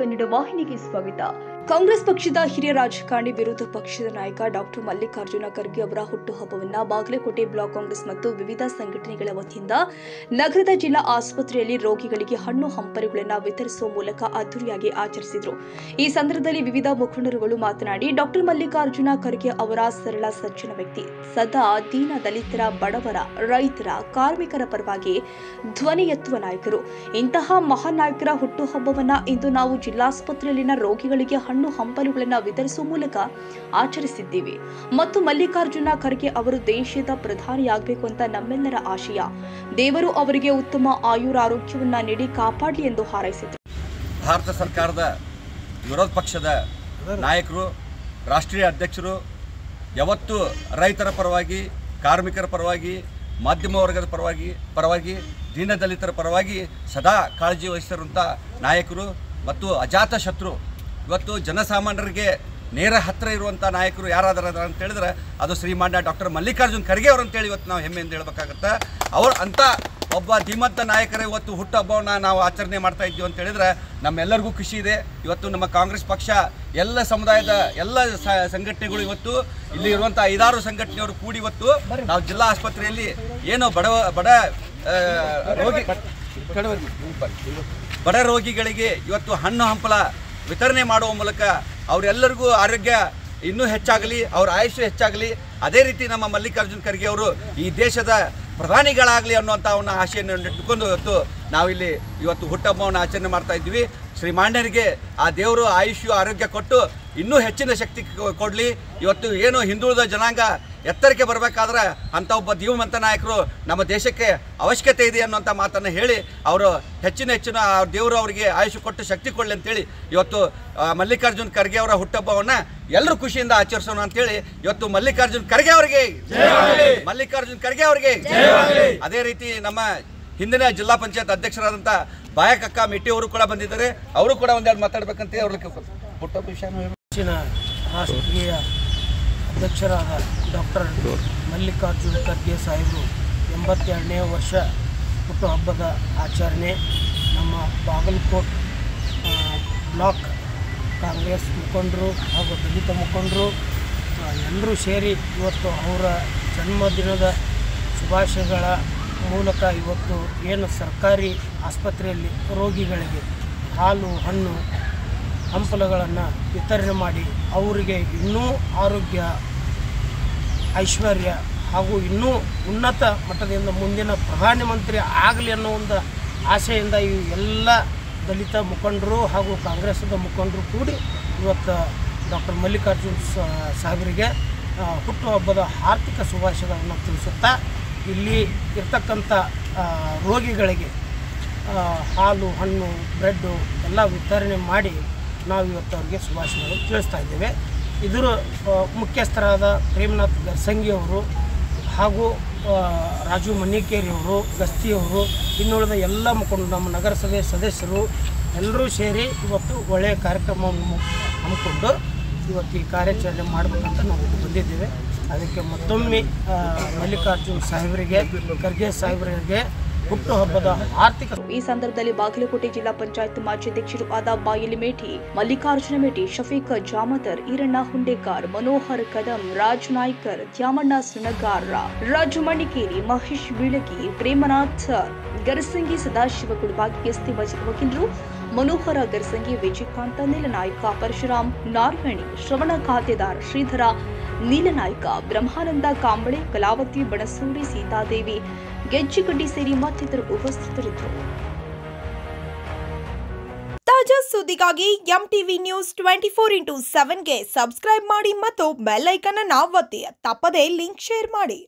ಕನ್ನಡ ವಾಹಿನಿಗೆ ಸ್ವಾಗತ. ಕಾಂಗ್ರೆಸ್ ಪಕ್ಷದ ಹಿರಿಯ ರಾಜಕಾರಣಿ ವಿರೋಧ ಪಕ್ಷದ ನಾಯಕ ಡಾಕ್ಟರ್ ಮಲ್ಲಿಕಾರ್ಜುನ ಖರ್ಗೆ ಅವರ ಹುಟ್ಟುಹಬ್ಬವನ್ನು ಬಾಗಲಕೋಟೆ ಬ್ಲಾಕ್ ಕಾಂಗ್ರೆಸ್ ಮತ್ತು ವಿವಿಧ ಸಂಘಟನೆಗಳ ವತಿಯಿಂದ ನಗರದ ಜಿಲ್ಲಾ ಆಸ್ಪತ್ರೆಯಲ್ಲಿ ರೋಗಿಗಳಿಗೆ ಹಣ್ಣು ಹಂಪಲುಗಳನ್ನು ವಿತರಿಸುವ ಮೂಲಕ ಅದ್ದೂರಿಯಾಗಿ ಆಚರಿಸಿದರು. ಈ ಸಂದರ್ಭದಲ್ಲಿ ವಿವಿಧ ಮುಖಂಡರುಗಳು ಮಾತನಾಡಿ, ಡಾಕ್ಟರ್ ಮಲ್ಲಿಕಾರ್ಜುನ ಖರ್ಗೆ ಅವರ ಸರಳ ಸಜ್ಜನ ವ್ಯಕ್ತಿ, ಸದಾ ದೀನ ದಲಿತರ, ಬಡವರ, ರೈತರ, ಕಾರ್ಮಿಕರ ಪರವಾಗಿ ಧ್ವನಿ ಎತ್ತುವ ನಾಯಕರು. ಇಂತಹ ಮಹಾನ್ ನಾಯಕರ ಹುಟ್ಟುಹಬ್ಬವನ್ನು ಇಂದು ನಾವು ಜಿಲ್ಲಾಸ್ಪತ್ರೆಯಲ್ಲಿನ ರೋಗಿಗಳಿಗೆ ಹಣ್ಣು ಹಂಪಲುಗಳನ್ನು ವಿತರಿಸುವ ಮೂಲಕ ಆಚರಿಸಿದ್ದೀವಿ ಮತ್ತು ಮಲ್ಲಿಕಾರ್ಜುನ ಖರ್ಗೆ ಅವರು ದೇಶದ ಪ್ರಧಾನಿಯಾಗಬೇಕು ಅಂತ ನಮ್ಮೆಲ್ಲರ ಆಶಯ. ದೇವರು ಅವರಿಗೆ ಉತ್ತಮ ಆಯುರಾರೋಗ್ಯವನ್ನ ನೀಡಿ ಕಾಪಾಡಲಿ ಎಂದು ಹಾರೈಸಿದರು. ಭಾರತ ಸರ್ಕಾರದ ವಿರೋಧ ಪಕ್ಷದ ನಾಯಕರು, ರಾಷ್ಟ್ರೀಯ ಅಧ್ಯಕ್ಷರು ಯಾವತ್ತೂ ರೈತರ ಪರವಾಗಿ, ಕಾರ್ಮಿಕರ ಪರವಾಗಿ, ಮಧ್ಯಮ ವರ್ಗದ ಪರವಾಗಿ ದೀನದಲಿತರ ಪರವಾಗಿ ಸದಾ ಕಾಳಜಿ ವಹಿಸಿರುವಂಥ ನಾಯಕರು ಮತ್ತು ಅಜಾತ ಶತ್ರು. ಇವತ್ತು ಜನಸಾಮಾನ್ಯರಿಗೆ ನೇರ ಹತ್ತಿರ ಇರುವಂಥ ನಾಯಕರು ಯಾರಾದರೂ ಅಂತ ಹೇಳಿದ್ರೆ ಅದು ಶ್ರೀಮಾನ್ಯ ಡಾಕ್ಟರ್ ಮಲ್ಲಿಕಾರ್ಜುನ ಖರ್ಗೆ ಅವರು ಅಂತೇಳಿ ಇವತ್ತು ನಾವು ಹೆಮ್ಮೆಯಿಂದ ಹೇಳಬೇಕಾಗತ್ತೆ. ಅವರು ಅಂಥ ಒಬ್ಬ ಧೀಮಂತ ನಾಯಕರ ಇವತ್ತು ಹುಟ್ಟುಹಬ್ಬವನ್ನು ನಾವು ಆಚರಣೆ ಮಾಡ್ತಾ ಇದ್ದೀವಿ ಅಂತ ಹೇಳಿದ್ರೆ ನಮ್ಮೆಲ್ಲರಿಗೂ ಖುಷಿ ಇದೆ. ಇವತ್ತು ನಮ್ಮ ಕಾಂಗ್ರೆಸ್ ಪಕ್ಷ ಎಲ್ಲ ಸಮುದಾಯದ ಎಲ್ಲ ಸಂಘಟನೆಗಳು ಇವತ್ತು ಇಲ್ಲಿ ಇರುವಂಥ 5-6 ಸಂಘಟನೆಯವರು ಕೂಡಿ ಇವತ್ತು ನಾವು ಜಿಲ್ಲಾ ಆಸ್ಪತ್ರೆಯಲ್ಲಿ ಏನು ಬಡ ರೋಗಿಗಳಿಗೆ ಇವತ್ತು ಹಣ್ಣು ಹಂಪಲ ವಿತರಣೆ ಮಾಡುವ ಮೂಲಕ ಅವರೆಲ್ಲರಿಗೂ ಆರೋಗ್ಯ ಇನ್ನೂ ಹೆಚ್ಚಾಗಲಿ, ಅವರ ಆಯುಷ್ಯ ಹೆಚ್ಚಾಗಲಿ, ಅದೇ ರೀತಿ ನಮ್ಮ ಮಲ್ಲಿಕಾರ್ಜುನ ಖರ್ಗೆ ಅವರು ಈ ದೇಶದ ಪ್ರಧಾನಿಗಳಾಗಲಿ ಅನ್ನುವಂಥ ಅವನ ಆಶೆಯನ್ನು ಇಟ್ಟುಕೊಂಡು ನಾವಿಲ್ಲಿ ಇವತ್ತು ಹುಟ್ಟುಹಬ್ಬವನ್ನು ಆಚರಣೆ ಮಾಡ್ತಾ ಇದ್ವಿ. ಶ್ರೀಮಾನ್ಯರಿಗೆ ಆ ದೇವರು ಆಯುಷ್ಯ ಆರೋಗ್ಯ ಕೊಟ್ಟು ಇನ್ನೂ ಹೆಚ್ಚಿನ ಶಕ್ತಿ ಕೊಡಲಿ. ಇವತ್ತು ಏನು ಹಿಂದುಳಿದ ಜನಾಂಗ ಎತ್ತರಕ್ಕೆ ಬರಬೇಕಾದ್ರೆ ಅಂಥ ಒಬ್ಬ ಧೀಮಂತ ನಾಯಕರು ನಮ್ಮ ದೇಶಕ್ಕೆ ಅವಶ್ಯಕತೆ ಇದೆ ಅನ್ನೋಂಥ ಮಾತನ್ನು ಹೇಳಿ ಅವರು ಹೆಚ್ಚಿನ ದೇವರು ಅವರಿಗೆ ಆಯುಷ್ಯ ಕೊಟ್ಟು ಶಕ್ತಿ ಕೊಡಲಿ ಅಂತೇಳಿ ಇವತ್ತು ಮಲ್ಲಿಕಾರ್ಜುನ ಖರ್ಗೆ ಅವರ ಹುಟ್ಟುಹಬ್ಬವನ್ನು ಎಲ್ಲರೂ ಖುಷಿಯಿಂದ ಆಚರಿಸೋಣ ಅಂತೇಳಿ ಇವತ್ತು ಮಲ್ಲಿಕಾರ್ಜುನ ಖರ್ಗೆ ಅವರಿಗೆ ಅದೇ ರೀತಿ ನಮ್ಮ ಹಿಂದಿನ ಜಿಲ್ಲಾ ಪಂಚಾಯತ್ ಅಧ್ಯಕ್ಷರಾದಂಥ ಬಾಯಕಕ್ಕ ಮೆಟ್ಟಿ ಅವರು ಕೂಡ ಬಂದಿದ್ದಾರೆ. ಅವರು ಕೂಡ ಒಂದೆರಡು ಮಾತಾಡಬೇಕಂತ ಅವ್ರಿಗೆ ಹುಟ್ಟುಹಬ್ಬ ವಿಷಯ. ರಾಷ್ಟ್ರೀಯ ಅಧ್ಯಕ್ಷರಾದ ಡಾಕ್ಟರ್ ಮಲ್ಲಿಕಾರ್ಜುನ ಖರ್ಗೆ ಸಾಹೇಬರು 82ನೇ ವರ್ಷ ಹುಟ್ಟುಹಬ್ಬದ ಆಚರಣೆ ನಮ್ಮ ಬಾಗಲಕೋಟ್ ಬ್ಲಾಕ್ ಕಾಂಗ್ರೆಸ್ ಮುಖಂಡರು ಹಾಗೂ ದಲಿತ ಮುಖಂಡರು ಎಲ್ಲರೂ ಸೇರಿ ಇವತ್ತು ಅವರ ಜನ್ಮದಿನದ ಶುಭಾಶಯಗಳ ಮೂಲಕ ಇವತ್ತು ಏನು ಸರ್ಕಾರಿ ಆಸ್ಪತ್ರೆಯಲ್ಲಿ ರೋಗಿಗಳಿಗೆ ಹಾಲು, ಹಣ್ಣು, ಹಂಪಲುಗಳನ್ನು ವಿತರಣೆ ಮಾಡಿ ಅವರಿಗೆ ಇನ್ನೂ ಆರೋಗ್ಯ, ಐಶ್ವರ್ಯ ಹಾಗೂ ಇನ್ನೂ ಉನ್ನತ ಮಟ್ಟದಿಂದ ಮುಂದಿನ ಪ್ರಧಾನಮಂತ್ರಿ ಆಗಲಿ ಅನ್ನೋ ಒಂದು ಆಸೆಯಿಂದ ಈ ಎಲ್ಲ ದಲಿತ ಮುಖಂಡರು ಹಾಗೂ ಕಾಂಗ್ರೆಸ್ದ ಮುಖಂಡರು ಕೂಡಿ ಇವತ್ತು ಡಾಕ್ಟರ್ ಮಲ್ಲಿಕಾರ್ಜುನ ಸಾಹೇಬರಿಗೆ ಹುಟ್ಟುಹಬ್ಬದ ಆರ್ಥಿಕ ಶುಭಾಶಯಗಳನ್ನು ತಿಳಿಸುತ್ತಾ ಇಲ್ಲಿ ಇರ್ತಕ್ಕಂಥ ರೋಗಿಗಳಿಗೆ ಹಾಲು, ಹಣ್ಣು, ಬ್ರೆಡ್ಡು ಎಲ್ಲ ವಿತರಣೆ ಮಾಡಿ ನಾವು ಇವತ್ತು ಅವ್ರಿಗೆ ಶುಭಾಶಯಗಳು ತಿಳಿಸ್ತಾ ಇದ್ದೇವೆ. ಇದರ ಮುಖ್ಯಸ್ಥರಾದ ಪ್ರೇಮನಾಥ್ ಗರ್ಸಂಗಿಯವರು ಹಾಗೂ ರಾಜು ಮನ್ನಿಕೇರಿಯವರು, ಗಸ್ತಿಯವರು, ಇನ್ನುಳಿದ ಎಲ್ಲ ಮುಖಂಡರು, ನಮ್ಮ ನಗರಸಭೆ ಸದಸ್ಯರು ಎಲ್ಲರೂ ಸೇರಿ ಇವತ್ತು ಒಳ್ಳೆಯ ಕಾರ್ಯಕ್ರಮವನ್ನು ಹಮ್ಮಿಕೊಂಡು ಇವತ್ತು ಈ ಕಾರ್ಯಾಚರಣೆ ಮಾಡಬೇಕಂತ ನಾವು ಬಂದಿದ್ದೇವೆ. ಅದಕ್ಕೆ ಮತ್ತೊಮ್ಮೆ ಮಲ್ಲಿಕಾರ್ಜುನ ಸಾಹೇಬರಿಗೆ, ಖರ್ಗೆ ಸಾಹೇಬರಿಗೆ ಹುಟ್ಟುಹಬ್ಬದ ಆರ್ಥಿಕ. ಈ ಸಂದರ್ಭದಲ್ಲಿ ಬಾಗಲಕೋಟೆ ಜಿಲ್ಲಾ ಪಂಚಾಯತ್ ಮಾಜಿ ಅಧ್ಯಕ್ಷರು ಆದ ಬಾಯಲಿ ಮೇಟಿ, ಮಲ್ಲಿಕಾರ್ಜುನ ಮೇಟಿ, ಶಫೀಕ್ ಜಾಮದರ್, ಈರಣ್ಣ ಹುಂಡೇಕರ್, ಮನೋಹರ್ ಕದಂ, ರಾಜ್ ನಾಯ್ಕರ್, ದ್ಯಾಮಣ್ಣ ಸುನಗಾರ, ರಾಜು ಮಣಿಕೇರಿ, ಮಹೇಶ್ ಬೀಳಗಿ, ಪ್ರೇಮನಾಥ್ ಗರ್ಸಂಗಿ, ಸದಾಶಿವ ಕುಡಬಾಗಿ, ಎಸ್ತಿ ವಕೀಲರು ಮನೋಹರ ಗರ್ಸಂಗಿ, ವಿಜಯಕಾಂತ ನೀಲನಾಯ್ಕ, ಪರಶುರಾಮ್ ನಾರ್ವಣಿ, ಶ್ರವಣ ಖಾತೆದಾರ್, ಶ್ರೀಧರ ನೀಲನಾಯ್ಕ, ಬ್ರಹ್ಮಾನಂದ ಕಾಂಬಳೆ, ಕಲಾವತಿ ಬಣಸೂರಿ, ಸೀತಾದೇವಿ ಗೆಜ್ಜಿಗಡ್ಡಿ ಸೇರಿ ಮತ್ತಿತರರು ಉಪಸ್ಥಿತರಿದ್ದರು. ತಾಜಾ ಸುದ್ದಿಗಾಗಿ MTV ನ್ಯೂಸ್ 24x7ಗೆ ಸಬ್ಸ್ಕ್ರೈಬ್ ಮಾಡಿ ಮತ್ತು ಬೆಲ್ ಐಕಾನ್ ಅನ್ನು ಒತ್ತಿ. ತಪ್ಪದೇ ಲಿಂಕ್ ಶೇರ್ ಮಾಡಿ.